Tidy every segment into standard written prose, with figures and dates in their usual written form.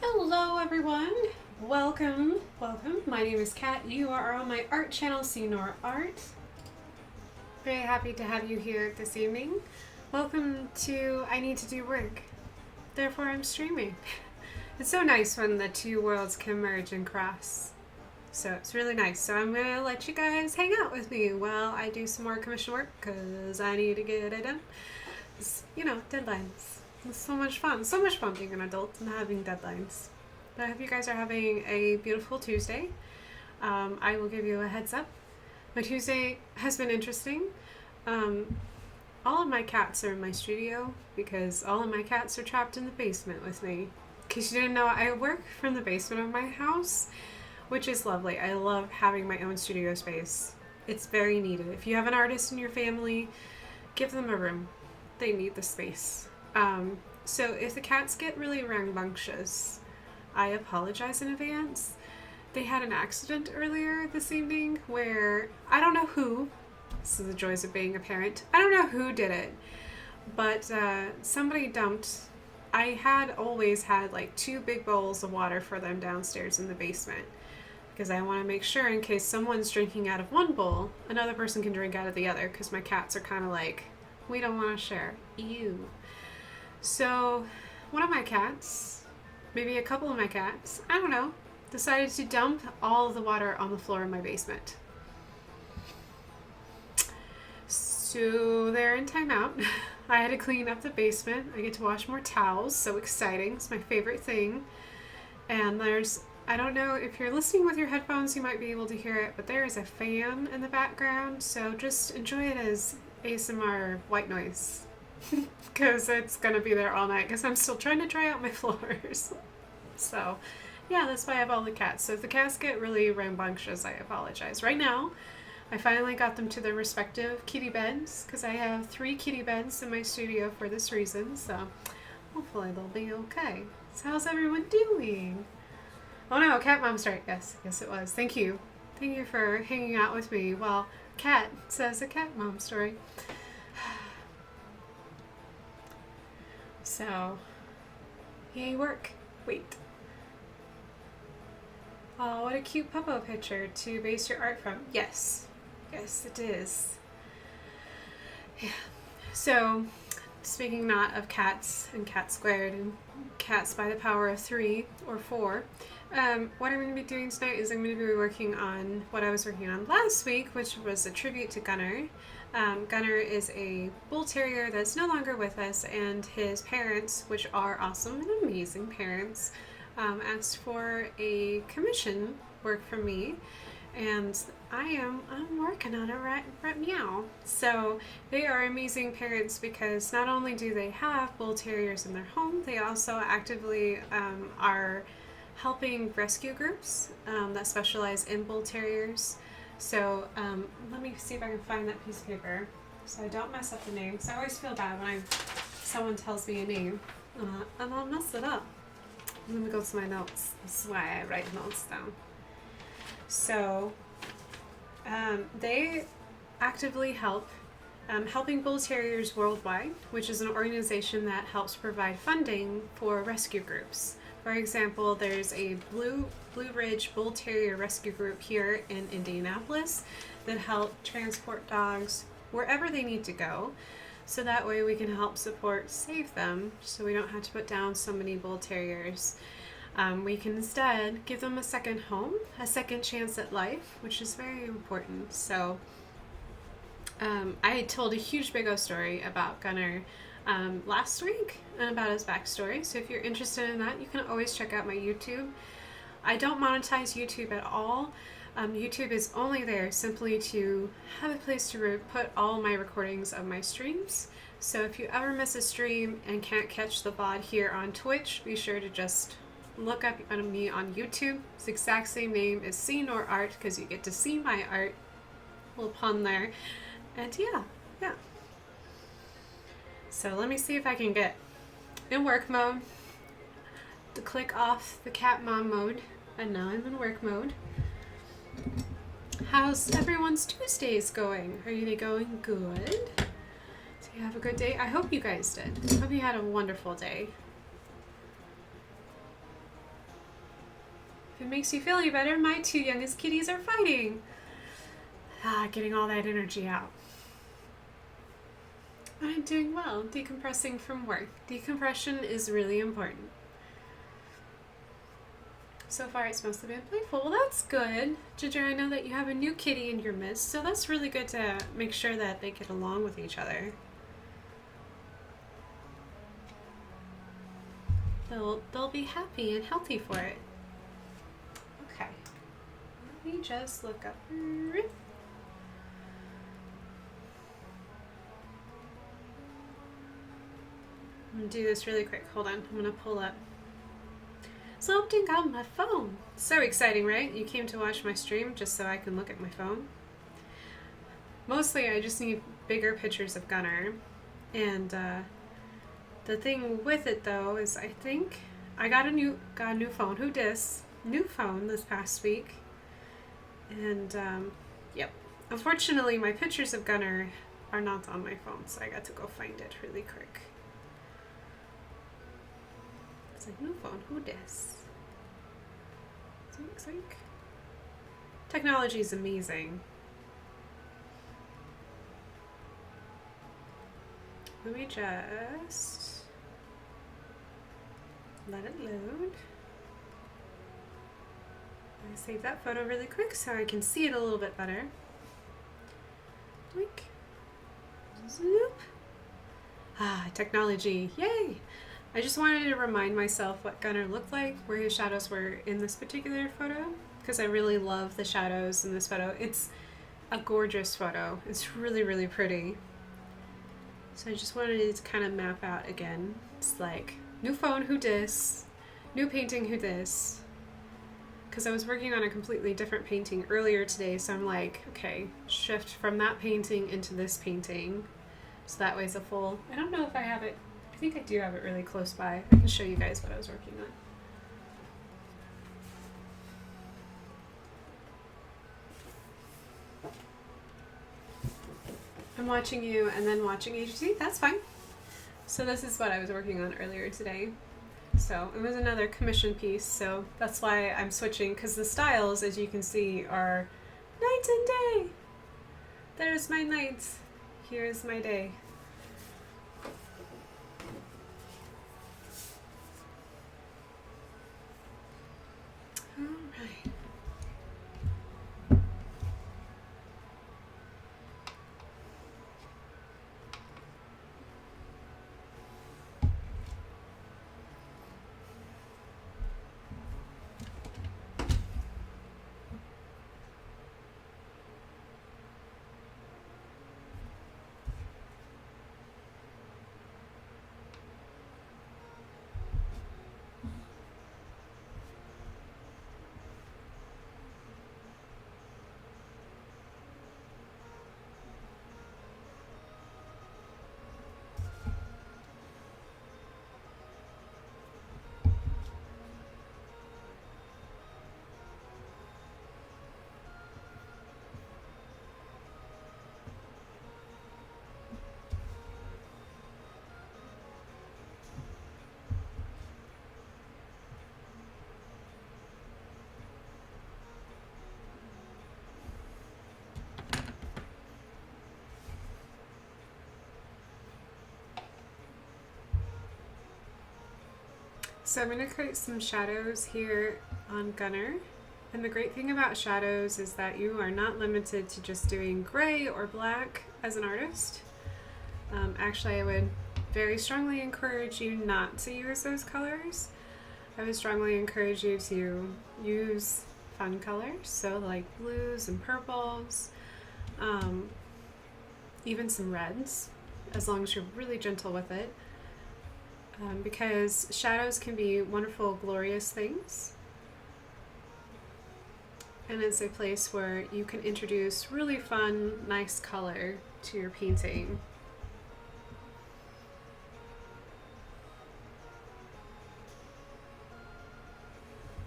Hello everyone, welcome. My name is Kat. You are on my art channel, Senor Art. Very happy to have you here this evening. Welcome to I Need to Do Work, therefore I'm streaming. It's so nice when the two worlds can merge and cross. So it's really nice. So I'm gonna let you guys hang out with me while I do some more commission work because I need to get it done. You know, deadlines. It's so much fun being an adult and having deadlines. I hope you guys are having a beautiful Tuesday. I will give you a heads up. My Tuesday has been interesting. All of my cats are in my studio because all of my cats are trapped in the basement with me. In case you didn't know, I work from the basement of my house, which is lovely. I love having my own studio space. It's very needed. If you have an artist in your family, give them a room. They need the space. So if the cats get really rambunctious, I apologize in advance. They had an accident earlier this evening where I don't know who, this is the joys of being a parent, I don't know who did it, but somebody dumped I had always had like 2 big bowls of water for them downstairs in the basement because I want to make sure in case someone's drinking out of one bowl, another person can drink out of the other because my cats are kind of like, we don't want to share. Ew. So one of my cats, maybe a couple of my cats, I don't know, decided to dump all of the water on the floor in my basement. So they're in timeout. I had to clean up the basement. I get to wash more towels. So exciting. It's my favorite thing. And there's, I don't know if you're listening with your headphones, you might be able to hear it, but there is a fan in the background. So just enjoy it as ASMR white noise. Because it's going to be there all night because I'm still trying to dry out my floors. So yeah, that's why I have all the cats. So if the cats get really rambunctious, I apologize. Right now, I finally got them to their respective kitty beds because I have 3 kitty beds in my studio for this reason, so hopefully they'll be okay. So how's everyone doing? Oh no, Cat Mom Story. Yes, it was. Thank you. Thank you for hanging out with me while Cat says a Cat Mom Story. So, yay work. Wait. Oh, what a cute Puppo picture to base your art from. Yes. Yes, it is. Yeah. So, speaking not of cats and cat squared and cats by the power of 3 or 4, what I'm going to be doing tonight is I'm going to be working on what I was working on last week, which was a tribute to Gunner. Gunner is a bull terrier that's no longer with us, and his parents, which are awesome and amazing parents, asked for a commission work from me. And I'm working on it right meow. So they are amazing parents because not only do they have bull terriers in their home, they also actively are helping rescue groups that specialize in bull terriers. So let me see if I can find that piece of paper so I don't mess up the names. I always feel bad when someone tells me a name and I'll mess it up. Let me go to my notes. This is why I write notes down. So they actively help Helping Bull Terriers Worldwide, which is an organization that helps provide funding for rescue groups. For example, there's a Blue Ridge Bull Terrier Rescue Group here in Indianapolis that help transport dogs wherever they need to go. So that way we can help save them so we don't have to put down so many bull terriers. We can instead give them a second home, a second chance at life, which is very important. So I told a huge big O story about Gunner last week and about his backstory. So if you're interested in that, you can always check out my YouTube. I don't monetize YouTube at all. YouTube is only there simply to have a place to put all my recordings of my streams. So if you ever miss a stream and can't catch the VOD here on Twitch, be sure to just look up me on YouTube. It's the exact same name as See Nor Art because you get to see my art. A little pun there. And yeah. So let me see if I can get in work mode to click off the cat mom mode. And now I'm in work mode. How's everyone's Tuesdays going? Are they going good? Do you have a good day? I hope you guys did. I hope you had a wonderful day. If it makes you feel any better, my 2 youngest kitties are fighting. Getting all that energy out. I'm doing well, decompressing from work. Decompression is really important. So far it's mostly been playful. Well, that's good. Ginger, I know that you have a new kitty in your midst, so that's really good to make sure that they get along with each other. They'll be happy and healthy for it. Okay. Let me just look up. I'm gonna do this really quick. Hold on. I'm gonna pull up something on my phone. So exciting, right? You came to watch my stream just so I can look at my phone. Mostly I just need bigger pictures of Gunner. And the thing with it though is I think I got a new phone. Who dis? New phone this past week. And yep. Unfortunately my pictures of Gunner are not on my phone, so I got to go find it really quick. It's like, new phone, who dis? Sync. Technology is amazing. Let me just let it load. I save that photo really quick so I can see it a little bit better. Doink. Zoop. Ah, technology, yay! I just wanted to remind myself what Gunner looked like, where his shadows were in this particular photo, because I really love the shadows in this photo. It's a gorgeous photo. It's really, really pretty. So I just wanted to kind of map out again. It's like, new phone, who dis? New painting, who dis? Because I was working on a completely different painting earlier today, so I'm like, okay, shift from that painting into this painting. So that way it's a full, I don't know if I have it, I think I do have it really close by. I can show you guys what I was working on. I'm watching you and then watching HT, that's fine. So this is what I was working on earlier today. So it was another commission piece, so that's why I'm switching, because the styles, as you can see, are night and day. There's my night, here's my day. All right. So I'm going to create some shadows here on Gunner. And the great thing about shadows is that you are not limited to just doing gray or black as an artist. Actually, I would very strongly encourage you not to use those colors. I would strongly encourage you to use fun colors, so like blues and purples, even some reds, as long as you're really gentle with it. Because shadows can be wonderful, glorious things. And it's a place where you can introduce really fun, nice color to your painting.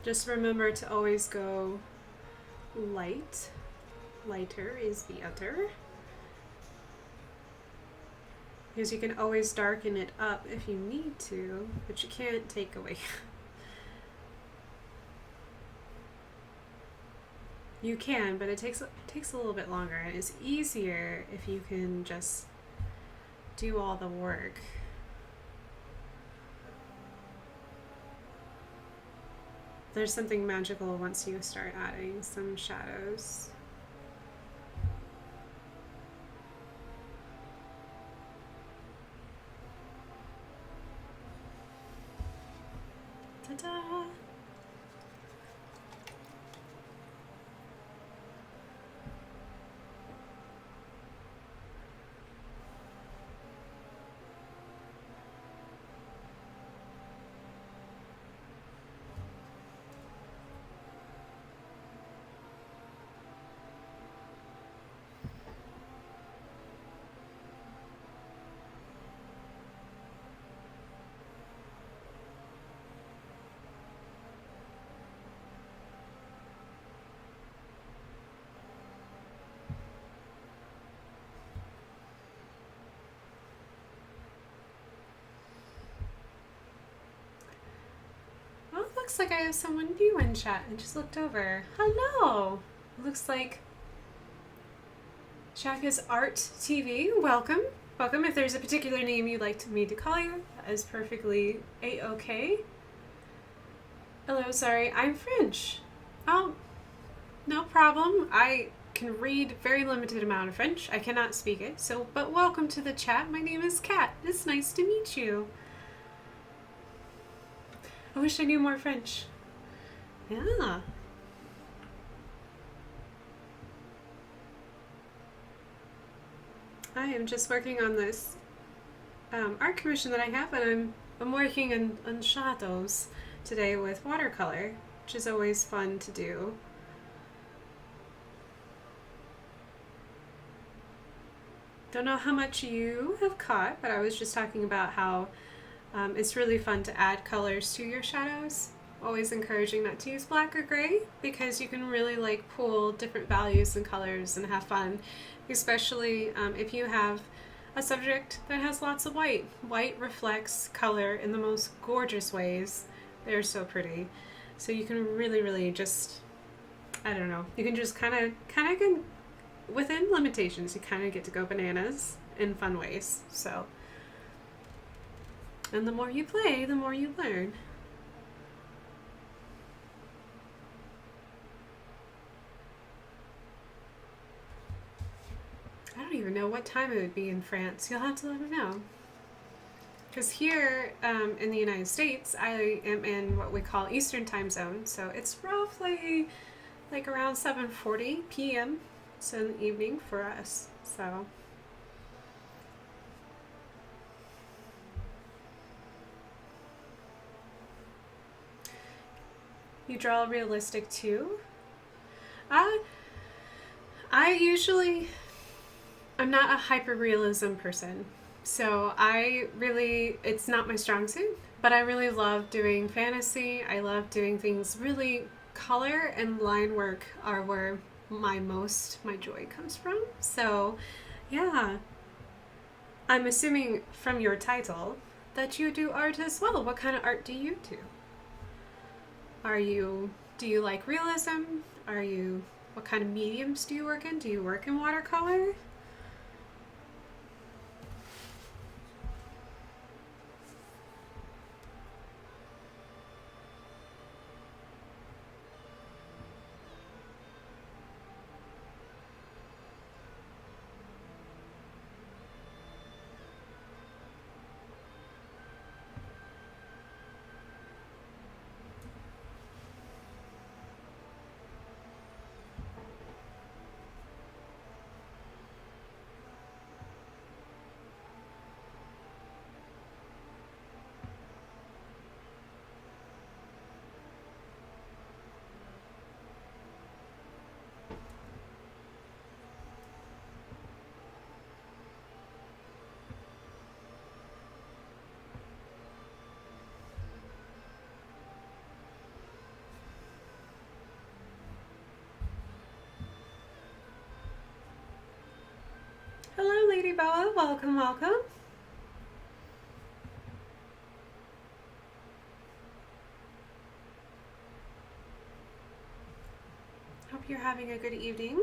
Just remember to always go light. Lighter is better. Because you can always darken it up if you need to, but you can't take away. You can, but it takes a little bit longer, and it's easier if you can just do all the work. There's something magical once you start adding some shadows. Ta-da! looks like I have someone new in chat. I just looked over. Hello. It looks like Shaka's Art TV. Welcome. Welcome. If there's a particular name you'd like me to call you, that is perfectly a-okay. Hello, sorry, I'm French. Oh, no problem. I can read very limited amount of French. I cannot speak it, so, but welcome to the chat. My name is Kat. It's nice to meet you. I wish I knew more French. Yeah. I am just working on this art commission that I have, and I'm working on shadows today with watercolor, which is always fun to do. Don't know how much you have caught, but I was just talking about how it's really fun to add colors to your shadows. Always encouraging not to use black or gray, because you can really like pull different values and colors and have fun, especially if you have a subject that has lots of white. White reflects color in the most gorgeous ways. They're so pretty. So you can really just, I don't know, you can just kind of within limitations, you kind of get to go bananas in fun ways. So, and the more you play, the more you learn. I don't even know what time it would be in France. You'll have to let me know. Because here in the United States, I am in what we call Eastern time zone. So it's roughly like around 7:40 p.m. So in the evening for us. So you draw realistic too? I'm not a hyper-realism person. So it's not my strong suit, but I really love doing fantasy. I love doing things really, color and line work are where my joy comes from. So yeah, I'm assuming from your title that you do art as well. What kind of art do you do? Do you like realism? What kind of mediums do you work in? Do you work in watercolor? Hello, Lady Boa. Welcome, welcome. Hope you're having a good evening.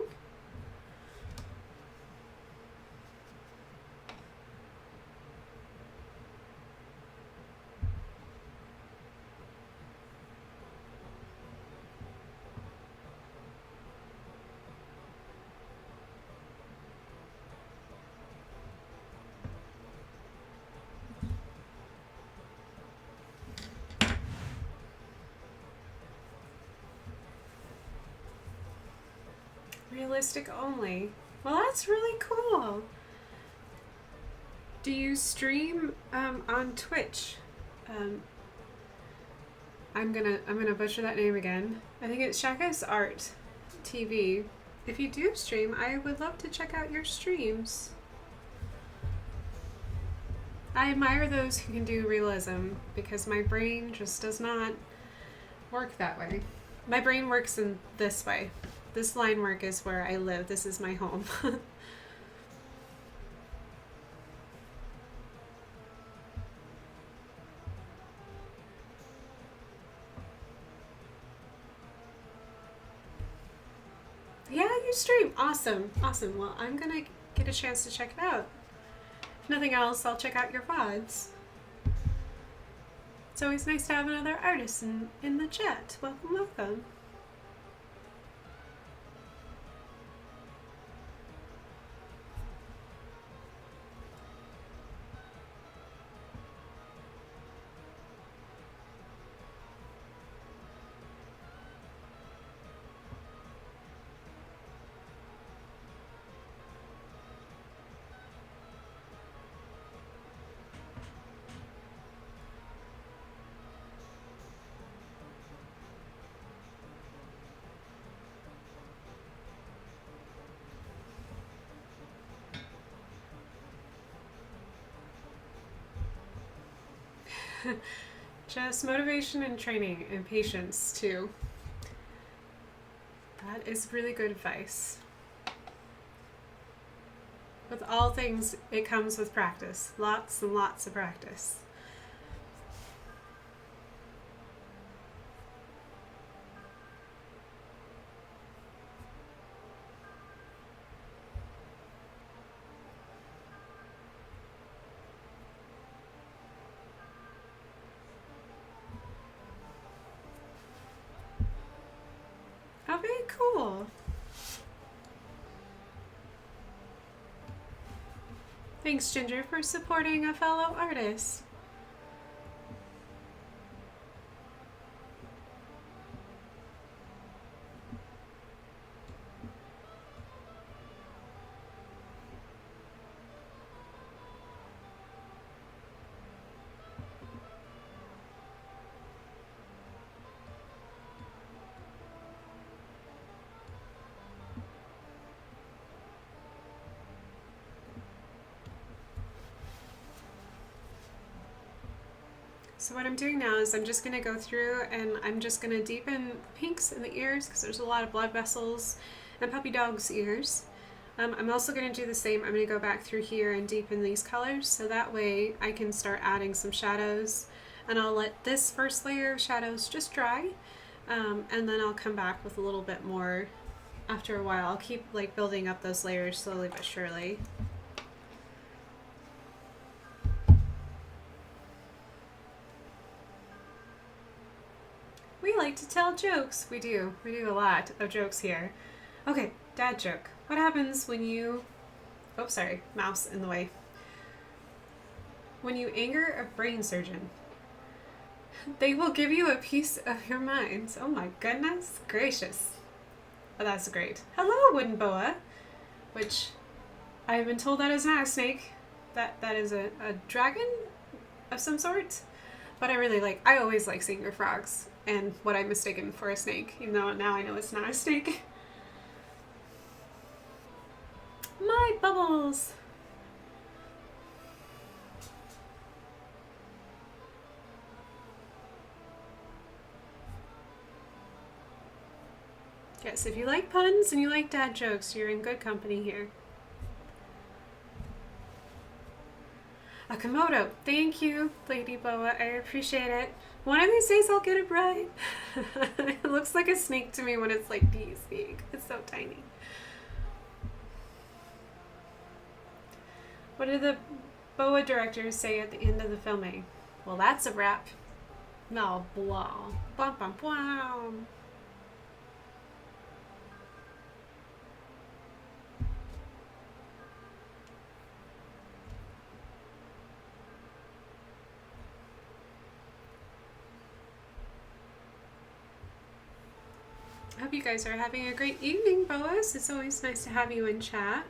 Realistic only. Well, that's really cool. Do you stream on Twitch? I'm gonna butcher that name again. I think it's Shaka's Art TV. If you do stream, I would love to check out your streams. I admire those who can do realism, because my brain just does not work that way. My brain works in this way. This line work is where I live. This is my home. stream. Awesome. Awesome. Well, I'm gonna get a chance to check it out. If nothing else, I'll check out your VODs. It's always nice to have another artist in the chat. Welcome, welcome. Just motivation and training and patience too. That is really good advice. With all things, it comes with practice. Lots and lots of practice. Oh, very cool. Thanks, Ginger, for supporting a fellow artist. So what I'm doing now is I'm just going to go through and I'm just going to deepen pinks in the ears because there's a lot of blood vessels and puppy dog's ears. I'm also going to do the same. I'm going to go back through here and deepen these colors so that way I can start adding some shadows, and I'll let this first layer of shadows just dry, and then I'll come back with a little bit more after a while. I'll keep like building up those layers slowly but surely. We like to tell jokes. We do. We do a lot of jokes here. Okay, dad joke. What happens when you... Oh, sorry. Mouse in the way. When you anger a brain surgeon, they will give you a piece of your mind. Oh my goodness gracious. Oh, that's great. Hello, wooden boa. Which, I've been told that is not a snake. That is a dragon of some sort. But I always like seeing your frogs and what I'm mistaken for a snake, even though now I know it's not a snake. My bubbles! Yes, if you like puns and you like dad jokes, you're in good company here. A Komodo. Thank you, Lady Boa. I appreciate it. One of these days I'll get it right. It looks like a snake to me when it's like this big. It's so tiny. What did the Boa directors say at the end of the filming? Well, that's a wrap. No, blah. Bum, bum, bum. I hope you guys are having a great evening, Boas. It's always nice to have you in chat.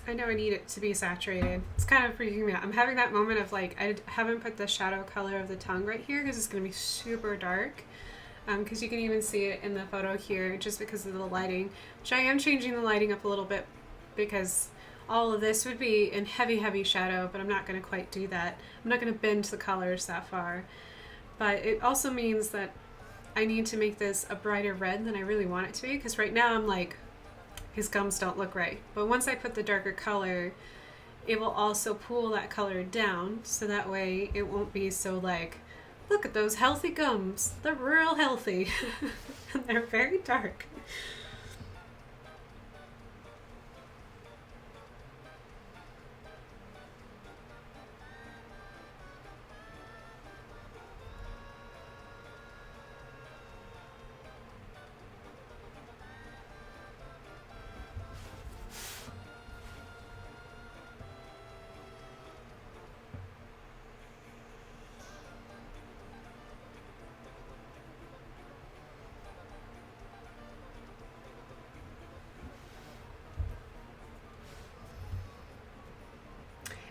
I know I need it to be saturated. It's kind of freaking me out. I'm having that moment of like, I haven't put the shadow color of the tongue right here because it's going to be super dark. Because you can even see it in the photo here just because of the lighting, which I am changing the lighting up a little bit because all of this would be in heavy shadow, but I'm not going to quite do that. I'm not going to bend the colors that far. But it also means that I need to make this a brighter red than I really want it to be, because right now I'm like, his gums don't look right. But once I put the darker color, it will also pull that color down, so that way it won't be so like, look at those healthy gums. They're real healthy. And they're very dark.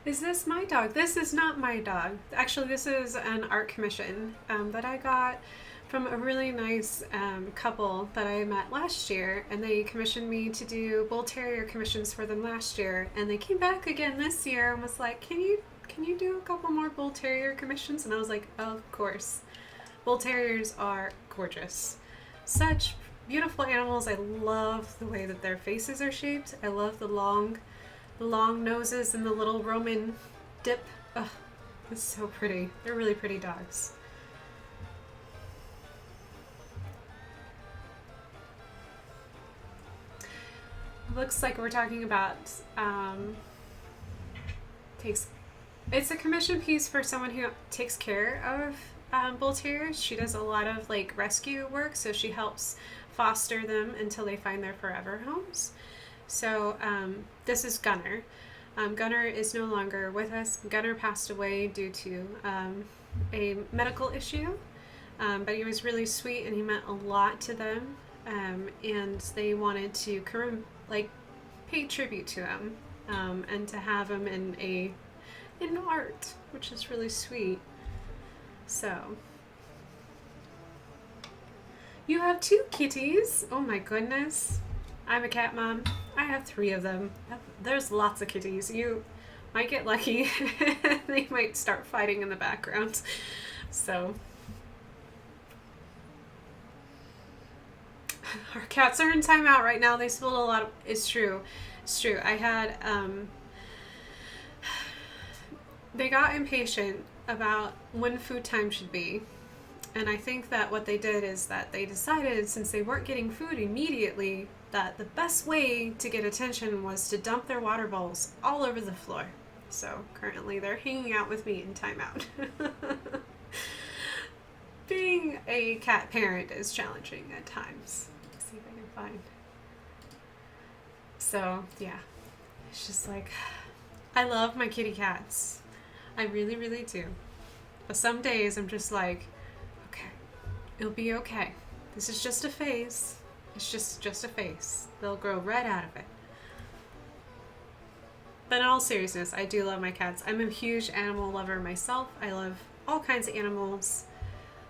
Is this my dog? This is not my dog. Actually, this is an art commission that I got from a really nice couple that I met last year, and they commissioned me to do Bull Terrier commissions for them last year, and they came back again this year and was like, can you do a couple more Bull Terrier commissions? And I was like, of course. Bull Terriers are gorgeous. Such beautiful animals. I love the way that their faces are shaped. I love the long noses and the little Roman dip. Ugh, it's so pretty. They're really pretty dogs. Looks like we're talking about it's a commission piece for someone who takes care of bull terriers. She does a lot of like rescue work, so she helps foster them until they find their forever homes. So this is Gunner. Gunner is no longer with us. Gunner passed away due to a medical issue, but he was really sweet and he meant a lot to them, and they wanted to pay tribute to him and to have him in art, which is really sweet. So you have 2 kitties. Oh my goodness. I'm a cat mom. I have 3 of them. There's lots of kitties. You might get lucky. They might start fighting in the background. So our cats are in timeout right now. They spilled a lot of, it's true. I had they got impatient about when food time should be. And I think that what they did is that they decided, since they weren't getting food immediately, that the best way to get attention was to dump their water bowls all over the floor. So currently they're hanging out with me in timeout. Being a cat parent is challenging at times. Let's see if I can find. So yeah, it's just like, I love my kitty cats. I really, really do. But some days I'm just like, okay, it'll be okay. This is just a phase. It's just a phase. They'll grow right out of it. But in all seriousness, I do love my cats. I'm a huge animal lover myself. I love all kinds of animals.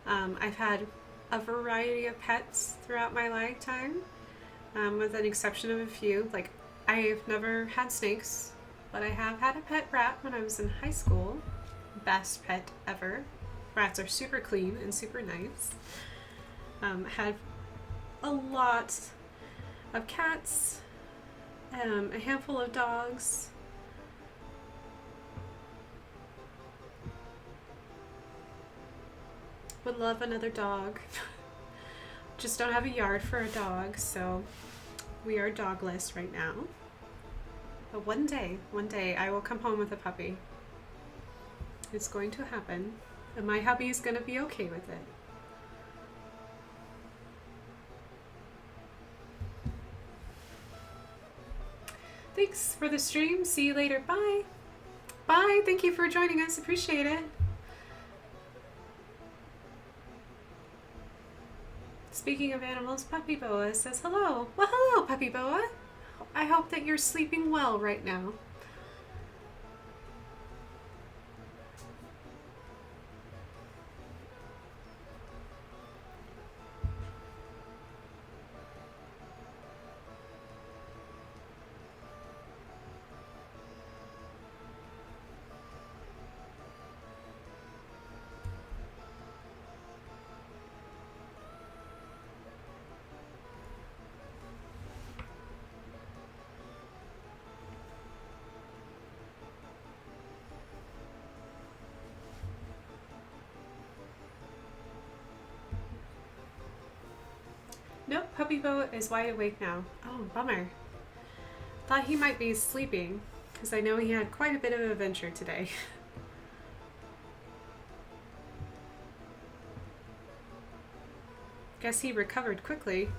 I've had a variety of pets throughout my lifetime, with an exception of a few. Like, I've never had snakes, but I have had a pet rat when I was in high school. Best pet ever. Rats are super clean and super nice. Had a lot of cats, a handful of dogs. Would love another dog. Just don't have a yard for a dog, so we are dogless right now. But one day I will come home with a puppy. It's going to happen, and my hubby is going to be okay with it. Thanks for the stream. See you later. Bye. Bye. Thank you for joining us. Appreciate it. Speaking of animals, Puppy Boa says hello. Well, hello, Puppy Boa. How I hope that you're sleeping well right now. Nope, Puppy Boat is wide awake now. Oh, bummer. Thought he might be sleeping, because I know he had quite a bit of an adventure today. Guess he recovered quickly.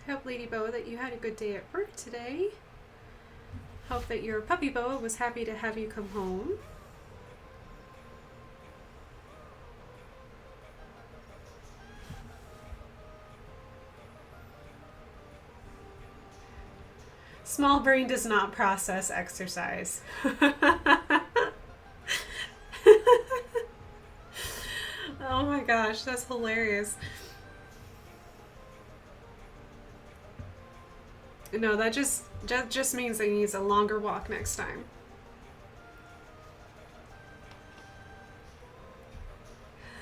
Hope, Lady Boa, that you had a good day at work today. Hope that your puppy Boa was happy to have you come home. Small brain does not process exercise. Oh my gosh, that's hilarious. No, that just means that he needs a longer walk next time.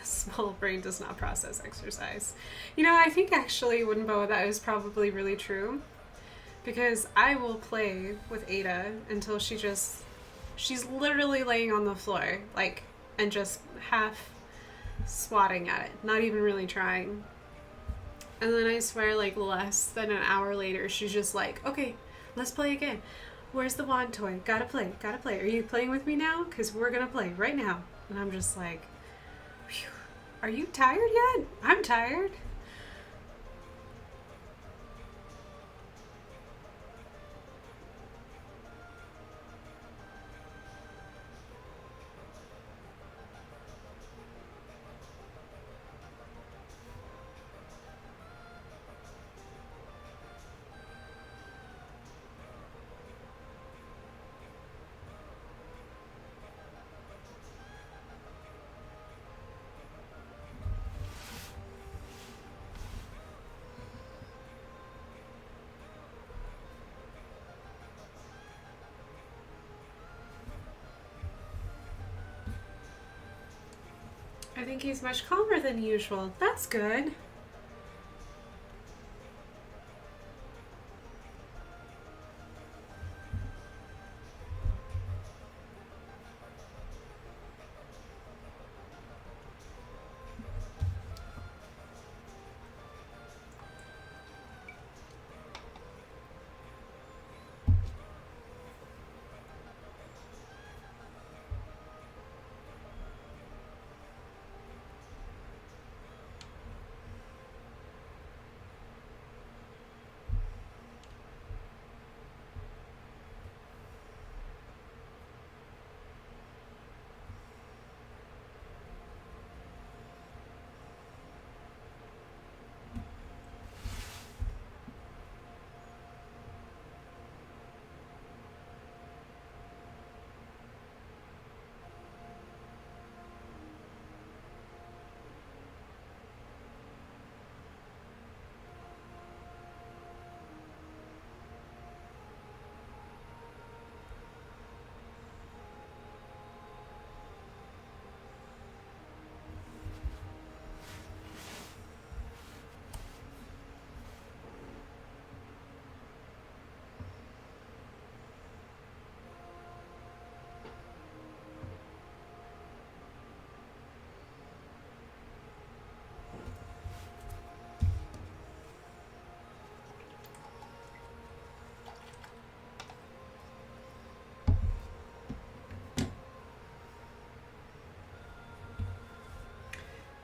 Small brain does not process exercise. You know, I think actually, Woodenboa, that is probably really true. Because I will play with Ada until she's literally laying on the floor, like, and just half swatting at it, not even really trying. And then I swear, like, less than an hour later, she's just like, okay, let's play again. Where's the wand toy? Gotta play, gotta play. Are you playing with me now? Because we're gonna play right now. And I'm just like, phew, are you tired yet? I'm tired. I think he's much calmer than usual. That's good.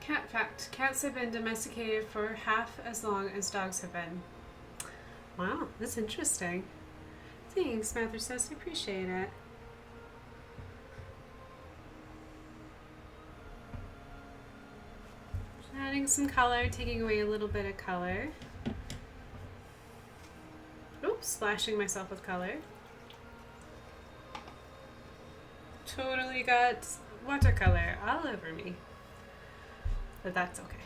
Cat fact. Cats have been domesticated for half as long as dogs have been. Wow, that's interesting. Thanks, Mather says. I appreciate it. Adding some color, taking away a little bit of color. Oops, splashing myself with color. Totally got watercolor all over me. But that's okay.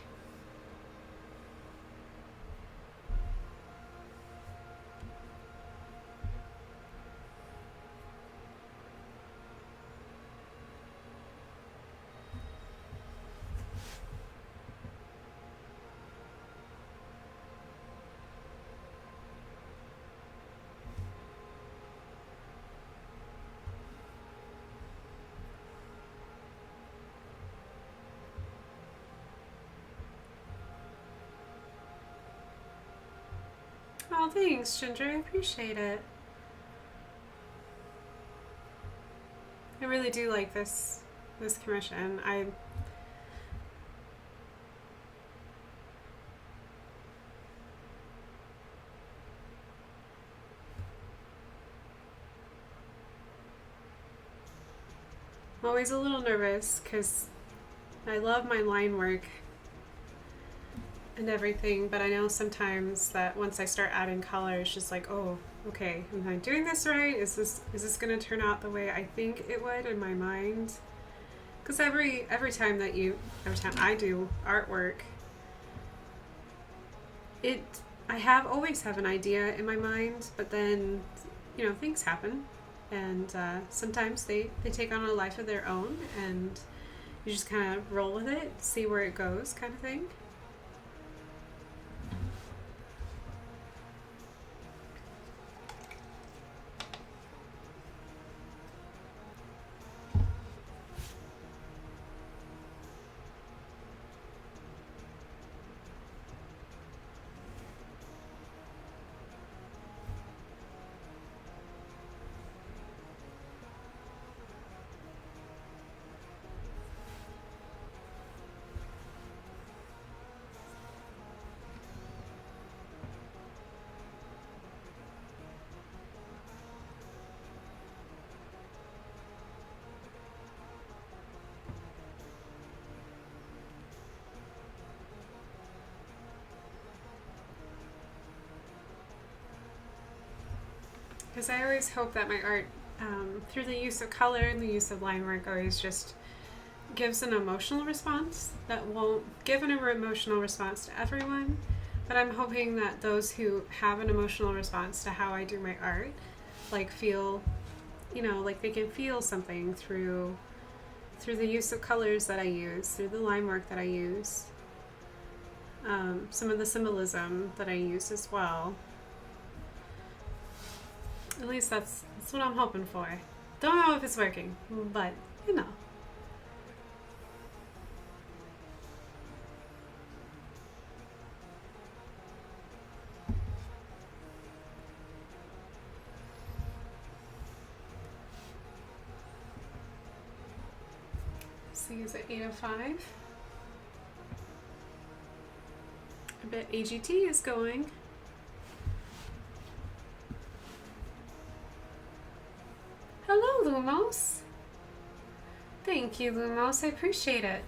Oh, thanks, Ginger. I appreciate it. I really do like this commission. I'm always a little nervous because I love my line work and everything, but I know sometimes that once I start adding color, it's just like, oh, okay, am I doing this right? Is this gonna turn out the way I think it would in my mind? Because every time I do artwork, I always have an idea in my mind, but then things happen, and sometimes they take on a life of their own, and you just kind of roll with it, see where it goes, kind of thing. Because I always hope that my art, through the use of color and the use of line work, always just gives an emotional response that won't give an emotional response to everyone, but I'm hoping that those who have an emotional response to how I do my art, like feel, like they can feel something through the use of colors that I use, through the line work that I use, some of the symbolism that I use as well. At least that's what I'm hoping for. Don't know if it's working, but So use at 8:05. I bet AGT is going. Hello, Lumos. Thank you, Lumos. I appreciate it.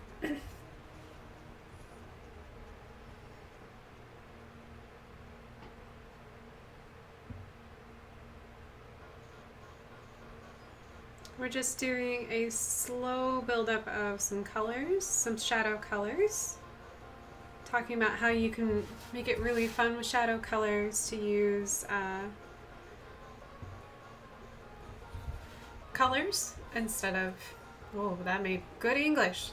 We're just doing a slow buildup of some colors, some shadow colors. Talking about how you can make it really fun with shadow colors to use colors instead of, whoa, that made good English.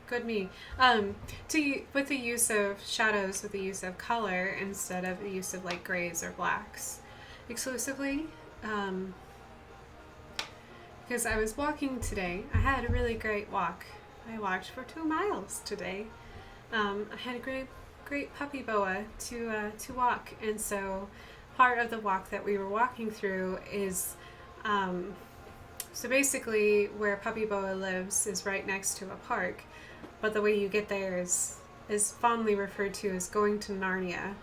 Good me. With the use of shadows, with the use of color instead of the use of like grays or blacks exclusively. Because I was walking today. I had a really great walk. I walked for 2 miles today. I had a great puppy boa to walk, and so part of the walk that we were walking through is so basically where puppy boa lives is right next to a park, but the way you get there is fondly referred to as going to Narnia.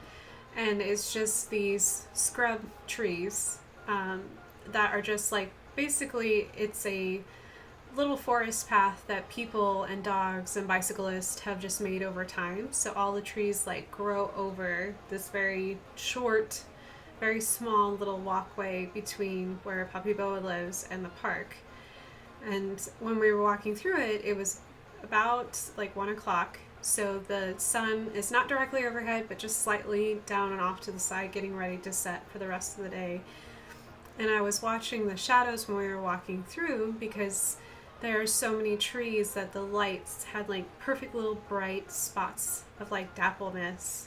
And it's just these scrub trees that are just like, basically it's a little forest path that people and dogs and bicyclists have just made over time. So all the trees like grow over this very short, very small little walkway between where Puppy Boa lives and the park. And when we were walking through it, it was about like 1 o'clock. So the sun is not directly overhead, but just slightly down and off to the side, getting ready to set for the rest of the day. And I was watching the shadows when we were walking through, because there are so many trees that the lights had like perfect little bright spots of like dappleness.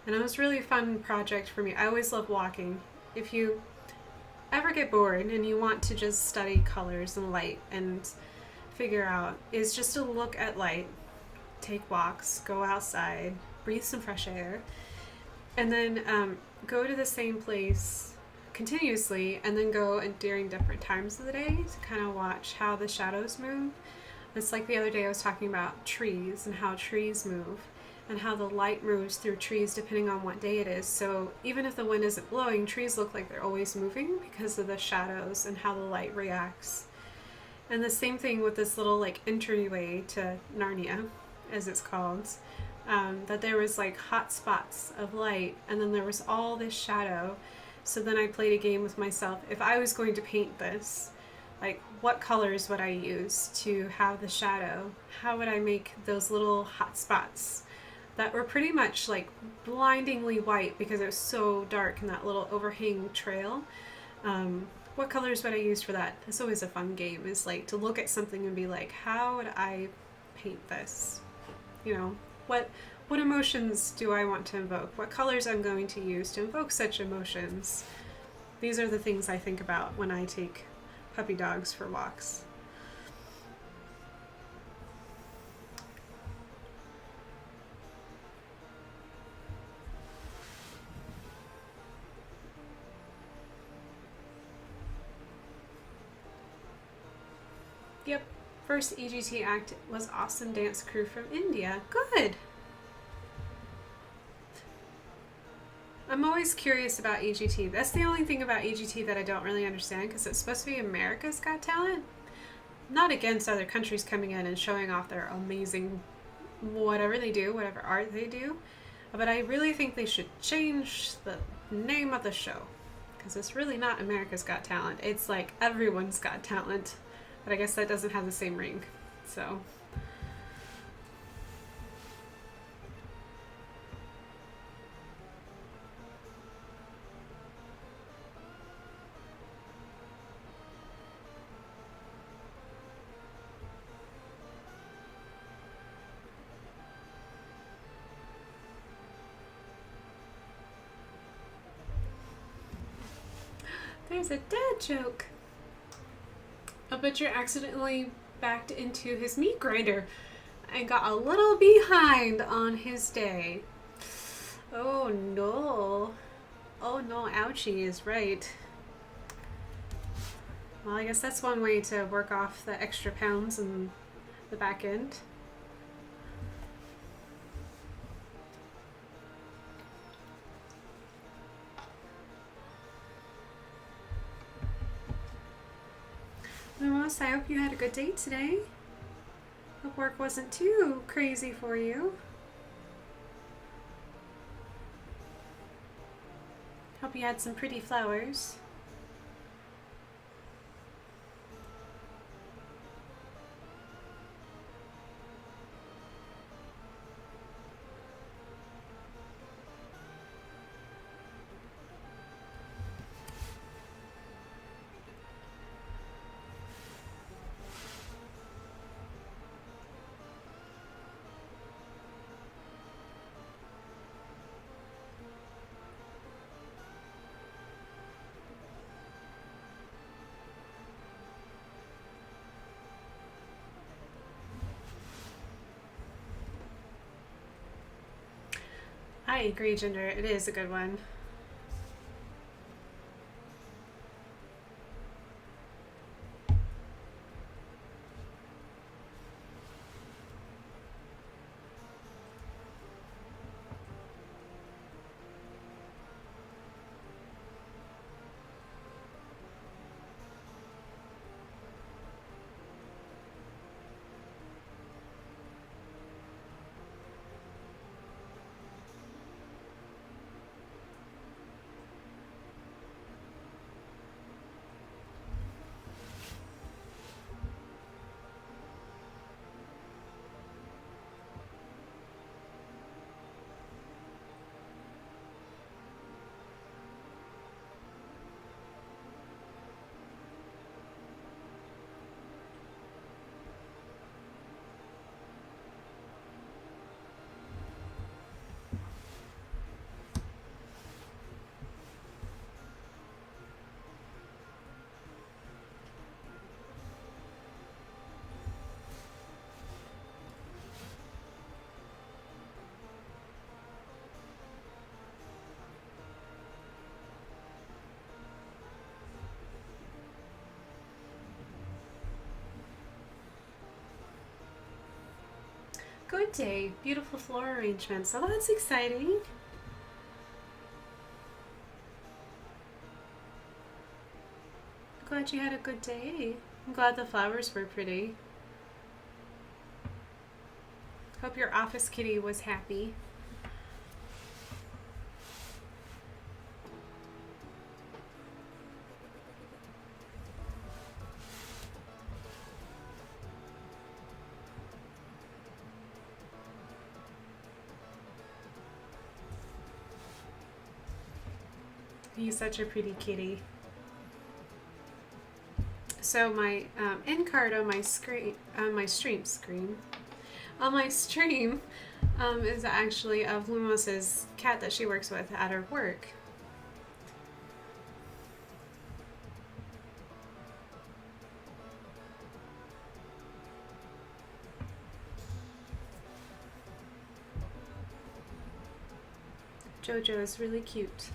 And it was really a fun project for me. I always love walking. If you ever get bored and you want to just study colors and light and figure out, is just to look at light, take walks, go outside, breathe some fresh air, and then go to the same place continuously, and then go and during different times of the day to kind of watch how the shadows move. It's like the other day I was talking about trees and how trees move and how the light moves through trees depending on what day it is. So even if the wind isn't blowing, trees look like they're always moving because of the shadows and how the light reacts. And the same thing with this little like entryway to Narnia, as it's called, that there was like hot spots of light and then there was all this shadow. So then I played a game with myself. If I was going to paint this, like what colors would I use to have the shadow? How would I make those little hot spots that were pretty much like blindingly white because it was so dark in that little overhang trail? What colors would I use for that? It's always a fun game, is like to look at something and be like, how would I paint this? You know, what emotions do I want to invoke? What colors I'm going to use to invoke such emotions? These are the things I think about when I take puppy dogs for walks. Yep, first EGT act was Awesome Dance Crew from India. Good! I'm always curious about EGT. That's the only thing about EGT that I don't really understand, because it's supposed to be America's Got Talent. Not against other countries coming in and showing off their amazing whatever they do, whatever art they do, but I really think they should change the name of the show, because it's really not America's Got Talent. It's like Everyone's Got Talent, but I guess that doesn't have the same ring, so... There's a dad joke. A butcher accidentally backed into his meat grinder and got a little behind on his day. Oh no. Oh no, ouchie is right. Well, I guess that's one way to work off the extra pounds in the back end. Ramos, I hope you had a good day today. Hope work wasn't too crazy for you. Hope you had some pretty flowers. I agree, Ginger. It is a good one. Good day. Beautiful floral arrangements. So that's exciting. Glad you had a good day. I'm glad the flowers were pretty. Hope your office kitty was happy. He's such a pretty kitty. So my end card on my screen, on my stream is actually of Lumos's cat that she works with at her work. Jojo is really cute.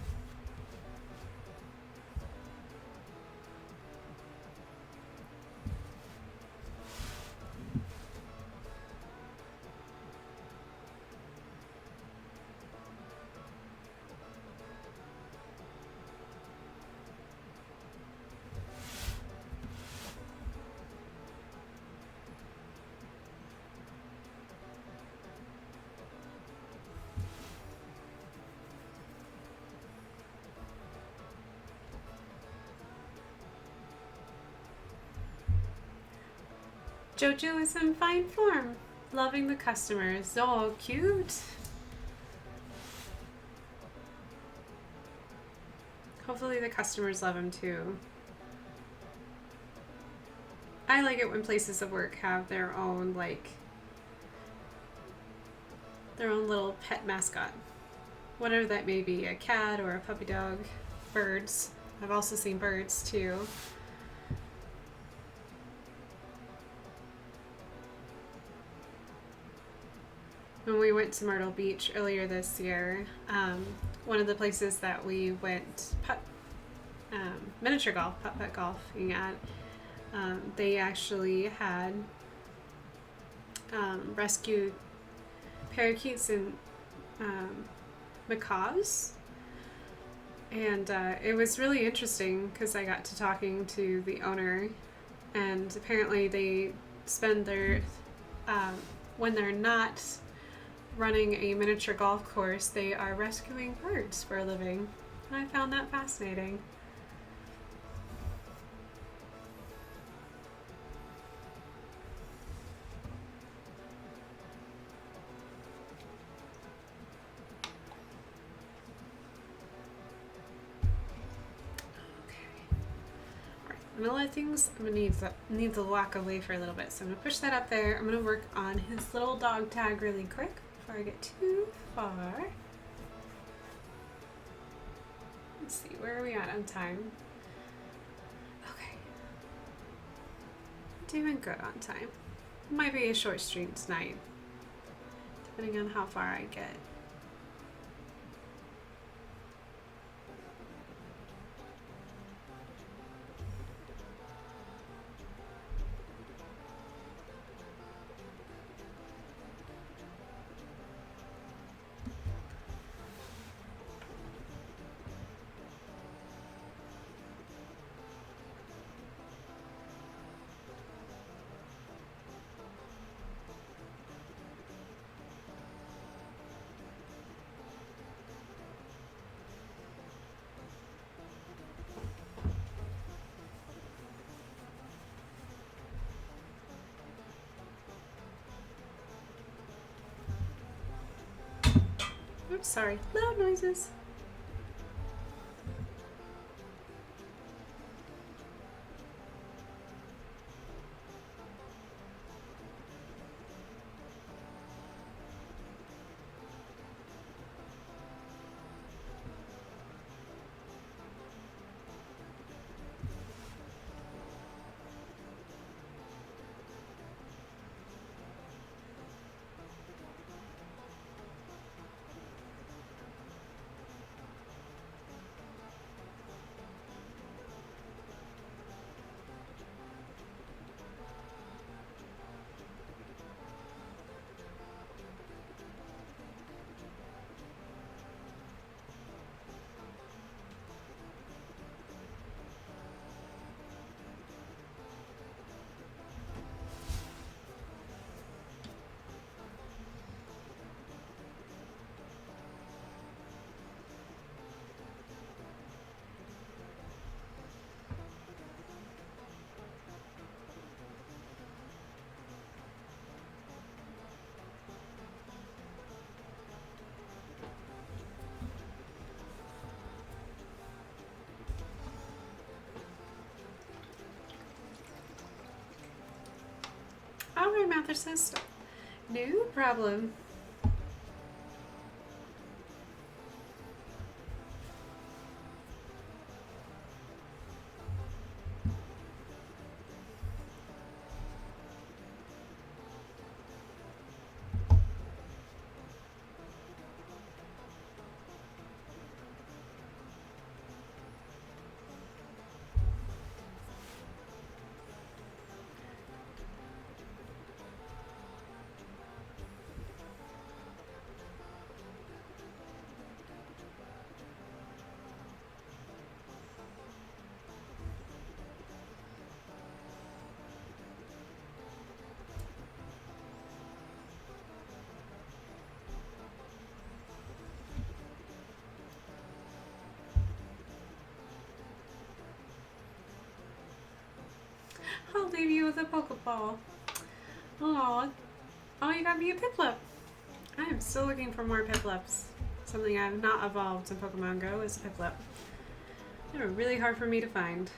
Jojo is in fine form, loving the customers. Oh, cute. Hopefully the customers love him too. I like it when places of work have their own, like, their own little pet mascot. Whatever that may be, a cat or a puppy dog, birds. I've also seen birds too. When we went to Myrtle Beach earlier this year, one of the places that we went miniature golf, putt-putt golfing at, they actually had rescued parakeets and macaws, and it was really interesting because I got to talking to the owner, and apparently they spend their when they're not running a miniature golf course, they are rescuing birds for a living. And I found that fascinating. I'm gonna let things, I'm gonna need to walk away for a little bit, so I'm gonna push that up there. I'm gonna work on his little dog tag really quick before I get too far. Let's see, where are we at on time? Okay. Doing good on time. Might be a short stream tonight, depending on how far I get. Oops, sorry, loud noises. All right, Mather says no problem. I'll leave you with a Pokeball. Oh, you got me a Piplup. I am still looking for more Piplups. Something I have not evolved in Pokemon Go is a Piplup. They're really hard for me to find.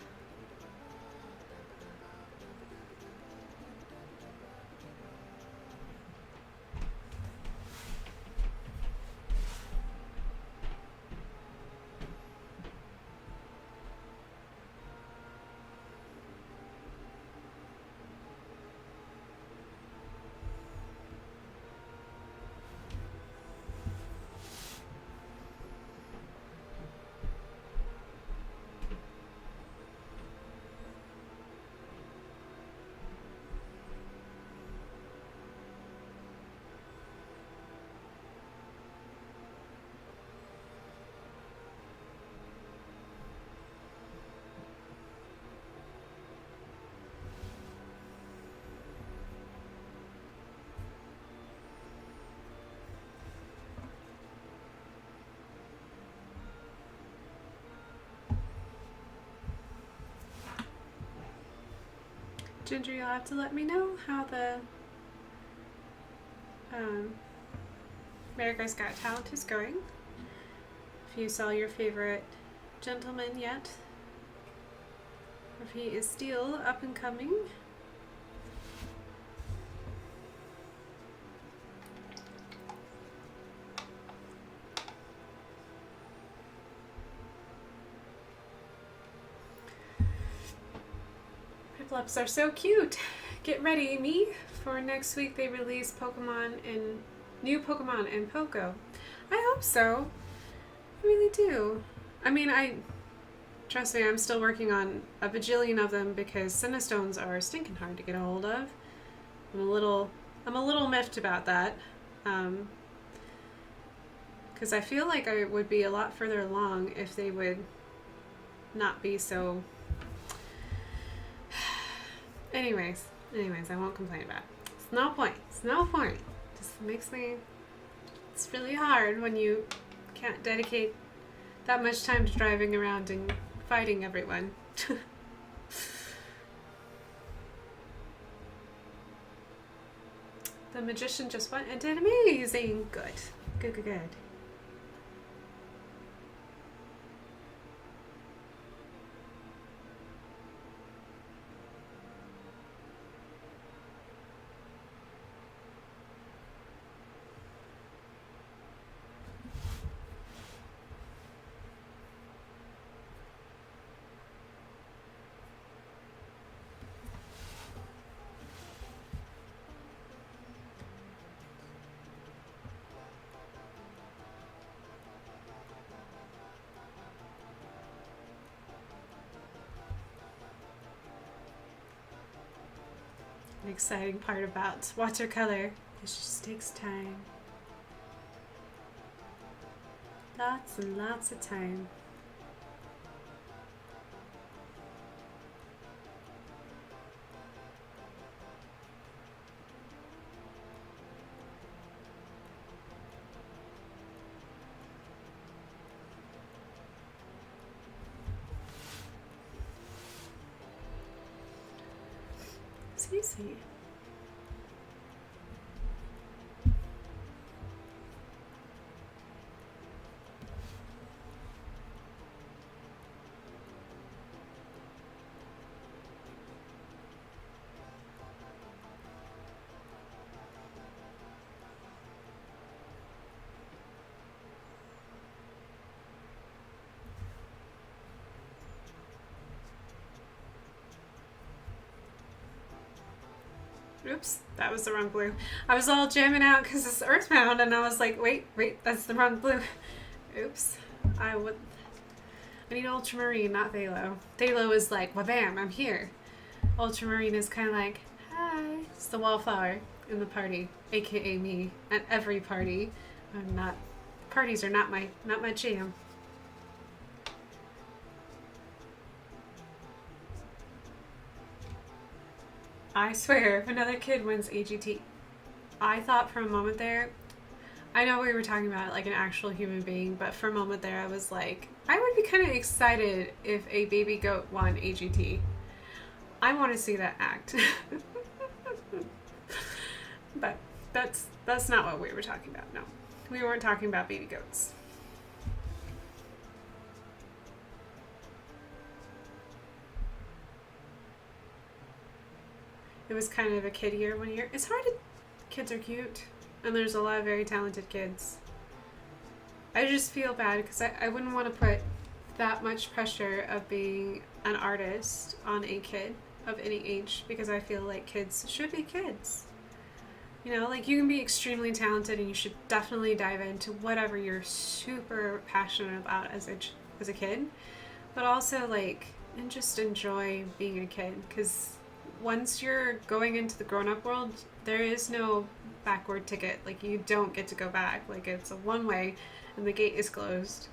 Ginger, you'll have to let me know how the America's Got Talent is going. If you saw your favorite gentleman yet, or if he is still up and coming. Piplups are so cute. Get ready, me, for next week they release new Pokemon in Poco. I hope so. I really do. I mean, trust me, I'm still working on a bajillion of them because Cinnastones are stinking hard to get a hold of. I'm a little miffed about that. Because I feel like I would be a lot further along if they would not be so... Anyways, I won't complain about it. It's no point. Just makes me... It's really hard when you can't dedicate that much time to driving around and fighting everyone. The magician just went and did amazing. Good. An exciting part about watercolor. It just takes time. Lots and lots of time. Excuse me. Oops, that was the wrong blue. I was all jamming out because it's earthbound, and I was like, wait, that's the wrong blue. Oops. I need ultramarine, not phthalo. Phthalo is like, wha-bam, I'm here. Ultramarine is kind of like, hi. It's the wallflower in the party, aka me, at every party. Parties are not my jam. I swear, if another kid wins AGT, I thought for a moment there, I know we were talking about like an actual human being, but for a moment there I was like, I would be kind of excited if a baby goat won AGT. I want to see that act. But that's not what we were talking about. No. We weren't talking about baby goats. It was kind of a kid year one year. It's hard to... Kids are cute. And there's a lot of very talented kids. I just feel bad because I wouldn't want to put that much pressure of being an artist on a kid of any age, because I feel like kids should be kids. You know, like you can be extremely talented and you should definitely dive into whatever you're super passionate about as a kid, but also like, and just enjoy being a kid, because once you're going into the grown-up world, there is no backward ticket. Like you don't get to go back. Like it's a one-way and the gate is closed.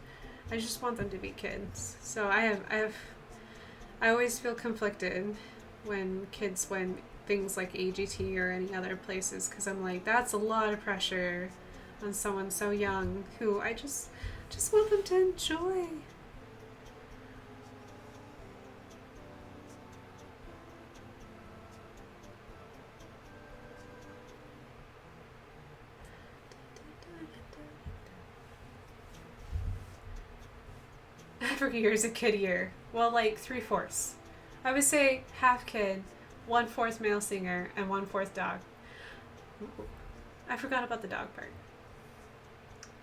I just want them to be kids. So I always feel conflicted when kids win things like AGT or any other places, because I'm like, that's a lot of pressure on someone so young who I just want them to enjoy. Every year is a kid year. Well, like 3/4. I would say half kid, 1/4 male singer, and 1/4 dog. I forgot about the dog part.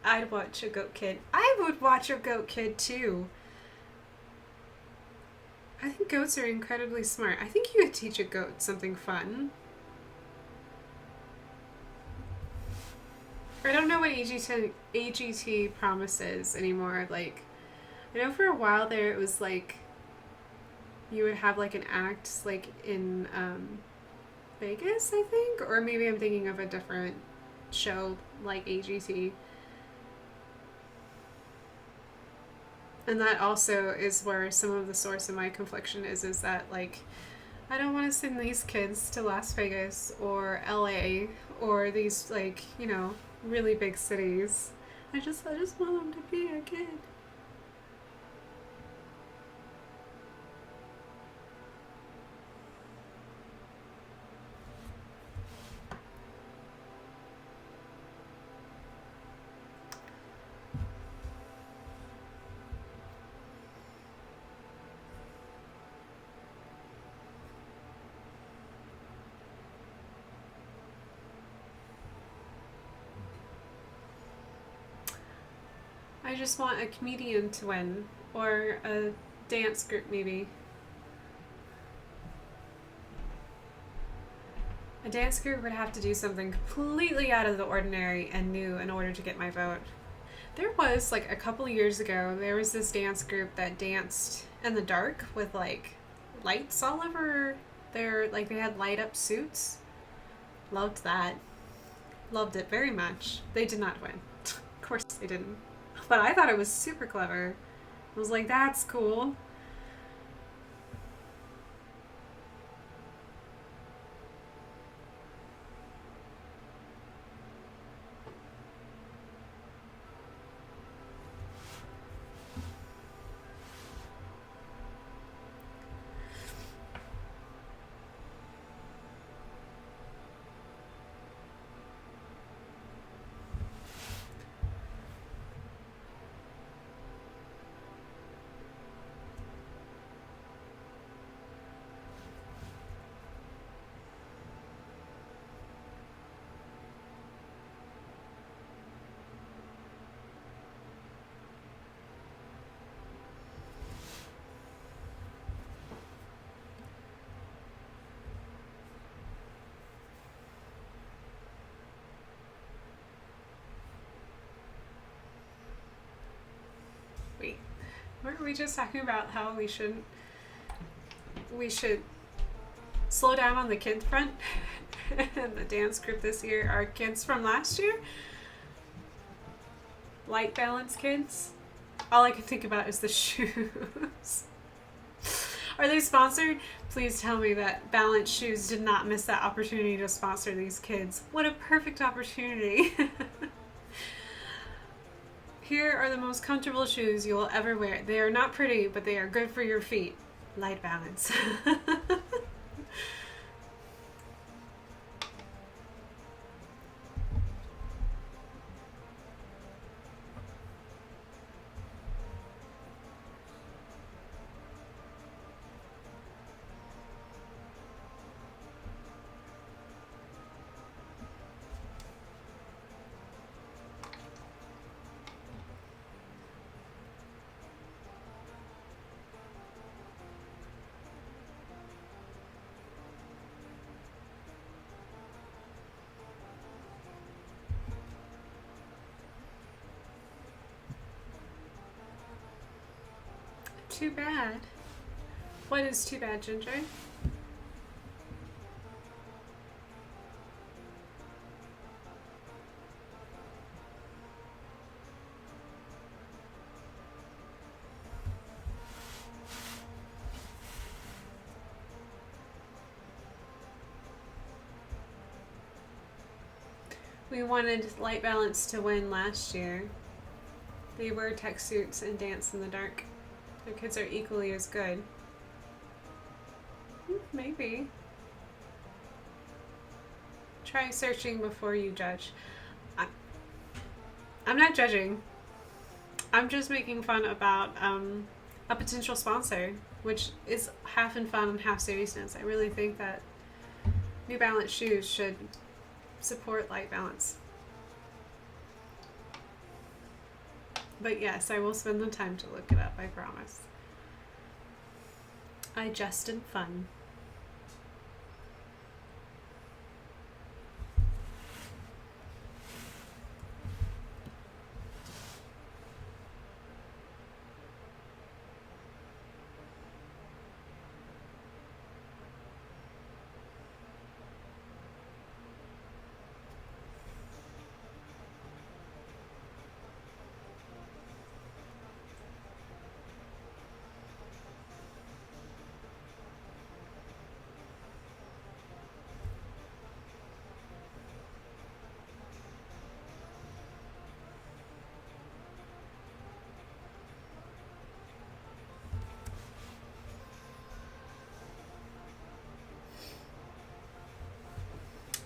I'd watch a goat kid. I would watch a goat kid too. I think goats are incredibly smart. I think you could teach a goat something fun. I don't know what AGT promises anymore. Like, I know for a while there it was like you would have like an act like in Vegas, I think, or maybe I'm thinking of a different show like AGT. And that also is where some of the source of my confliction is that like I don't want to send these kids to Las Vegas or LA or these like, you know, really big cities. I just want them to be a kid. I just want a comedian to win, or a dance group maybe. A dance group would have to do something completely out of the ordinary and new in order to get my vote. There was, like, a couple years ago, there was this dance group that danced in the dark with, like, lights all over their, like, they had light up suits. Loved that. Loved it very much. They did not win. Of course they didn't. But I thought it was super clever. I was like, that's cool. Weren't we just talking about how we should slow down on the kids front? And the dance group this year are kids from last year. Light balance kids. All I can think about is the shoes. Are they sponsored? Please tell me that Balance Shoes did not miss that opportunity to sponsor these kids. What a perfect opportunity. Here are the most comfortable shoes you will ever wear. They are not pretty, but they are good for your feet. Light balance. Too bad. What is too bad, Ginger? We wanted Light Balance to win last year. They wear tech suits and dance in the dark. Their kids are equally as good. Maybe. Try searching before you judge. I'm not judging. I'm just making fun about a potential sponsor, which is half in fun and half seriousness. I really think that New Balance shoes should support Light Balance. But yes, I will spend the time to look it up, I promise. I just in fun.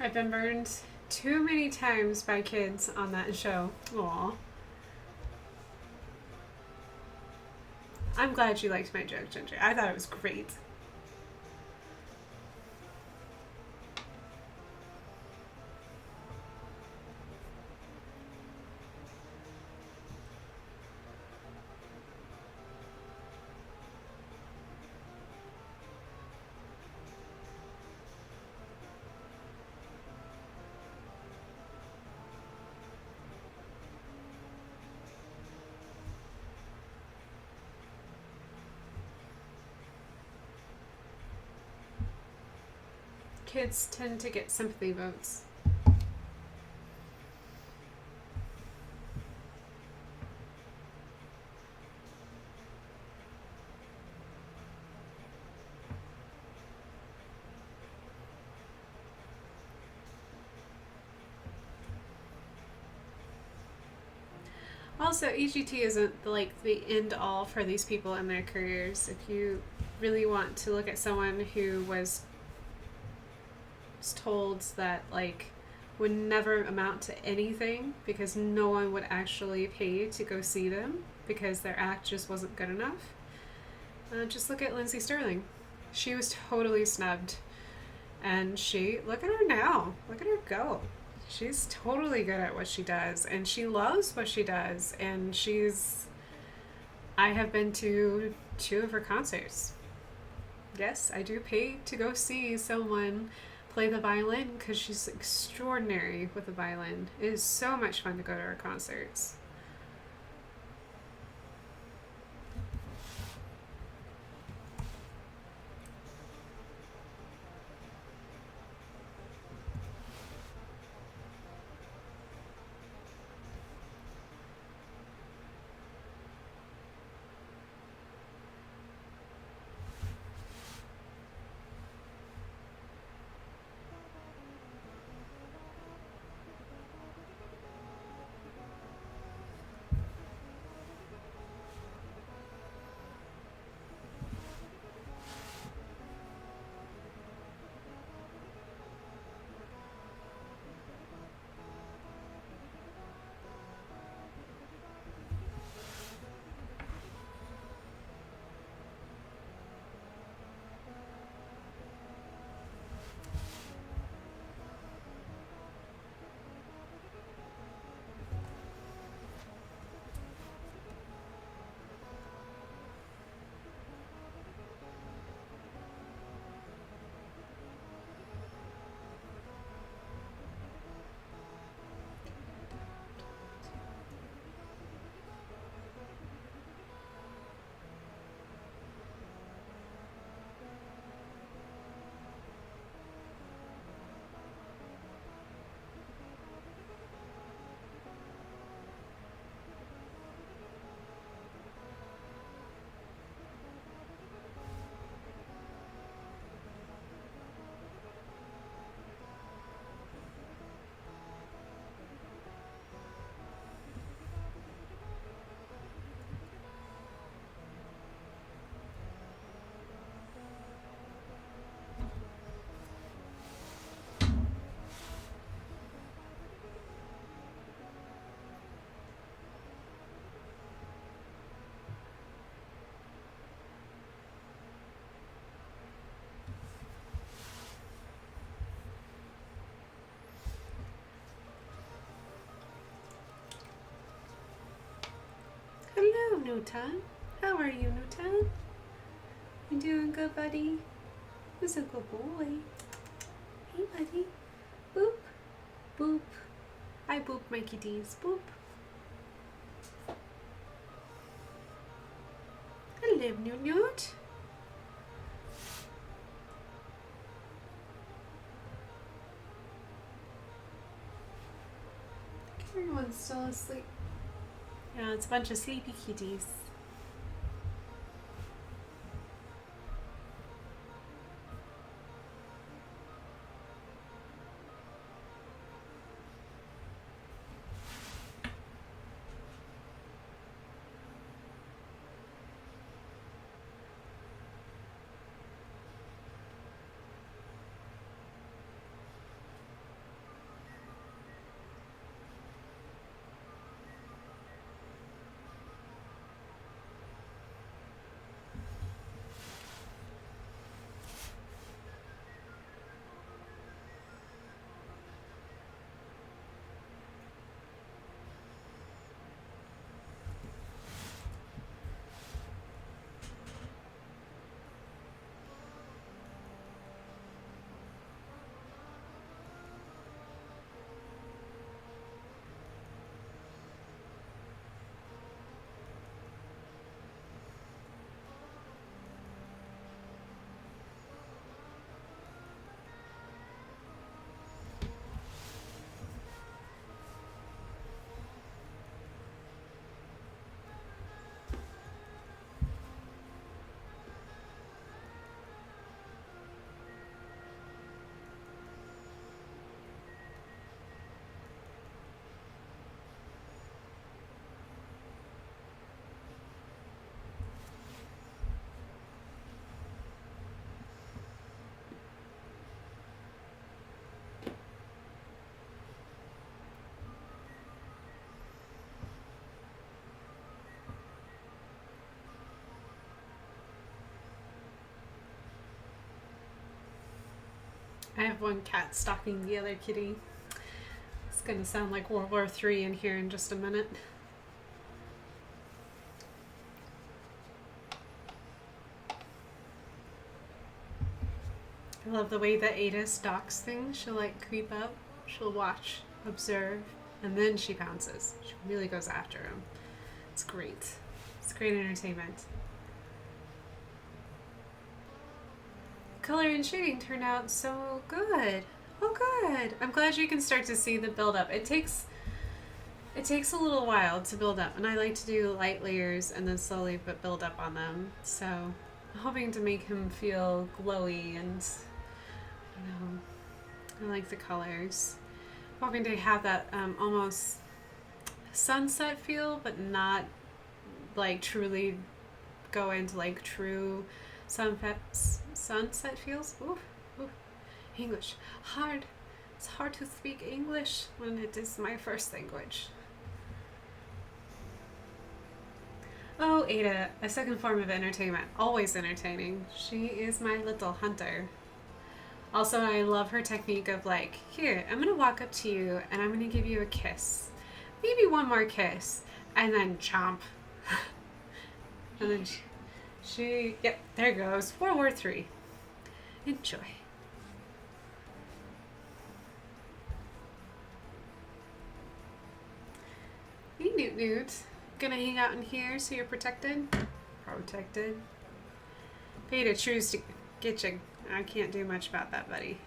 I've been burned too many times by kids on that show. Aw. I'm glad you liked my joke, Ginger. I thought it was great. Kids tend to get sympathy votes. Also, EGT isn't like the end all for these people in their careers. If you really want to look at someone who was told that like would never amount to anything because no one would actually pay to go see them because their act just wasn't good enough, just look at Lindsay Sterling. She was totally snubbed, and look at her now. Look at her go. She's totally good at what she does, and she loves what she does, and I have been to 2 of her concerts. Yes, I do pay to go see someone play the violin because she's extraordinary with the violin. It is so much fun to go to her concerts. Nuta. How are you, Nuta? You doing good, buddy? Who's a good boy? Hey, buddy. Boop. Boop. I boop my kitties. Boop. Hello, Nut. Everyone's still asleep. Yeah, it's a bunch of sleepy kitties. I have one cat stalking the other kitty. It's gonna sound like World War III in here in just a minute. I love the way that Ada stalks things. She'll like creep up, she'll watch, observe, and then she pounces. She really goes after him. It's great. It's great entertainment. Color and shading turned out so good. Oh, good. I'm glad you can start to see the buildup. It takes a little while to build up, and I like to do light layers and then slowly but build up on them. So I'm hoping to make him feel glowy, and I don't know, I like the colors. I'm hoping to have that almost sunset feel, but not like truly go into like true sunset feels. Ooh, ooh. English. Hard. It's hard to speak English when it is my first language. Oh, Ada, a second form of entertainment. Always entertaining. She is my little hunter. Also, I love her technique of like, here, I'm gonna walk up to you and I'm gonna give you a kiss. Maybe one more kiss. And then chomp. And then yep, there goes. World War III. Enjoy. Hey, Newt. Gonna hang out in here so you're protected? Protected. Pay to choose to get you. I can't do much about that, buddy.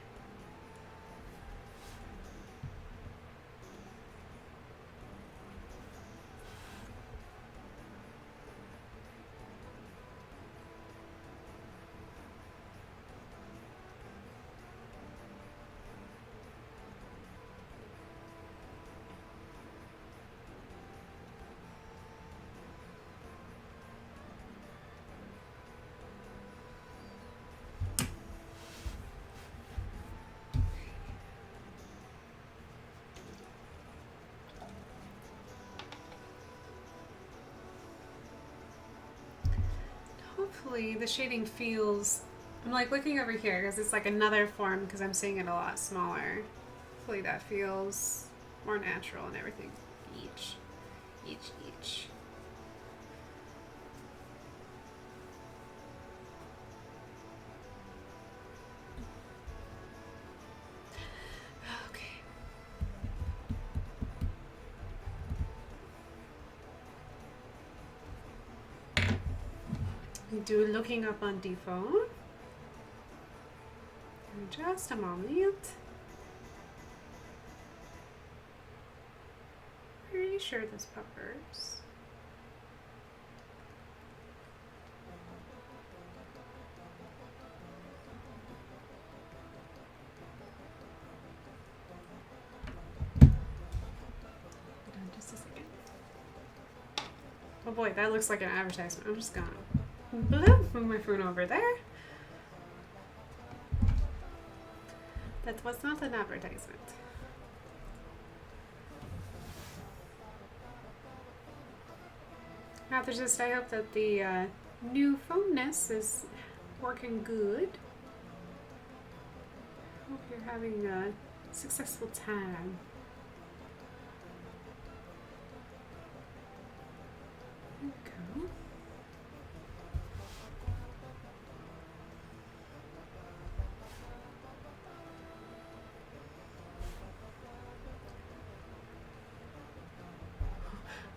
Hopefully the shading feels, I'm like looking over here because it's like another form because I'm seeing it a lot smaller. Hopefully that feels more natural and everything. Each. do looking up on the phone. Just a moment. Pretty sure this puppers. Just a second. Oh boy, that looks like an advertisement. I'm just gonna move my phone over there. That was not an advertisement. Now there's just, I hope that the new phoneness is working good. Hope you're having a successful time. There we go.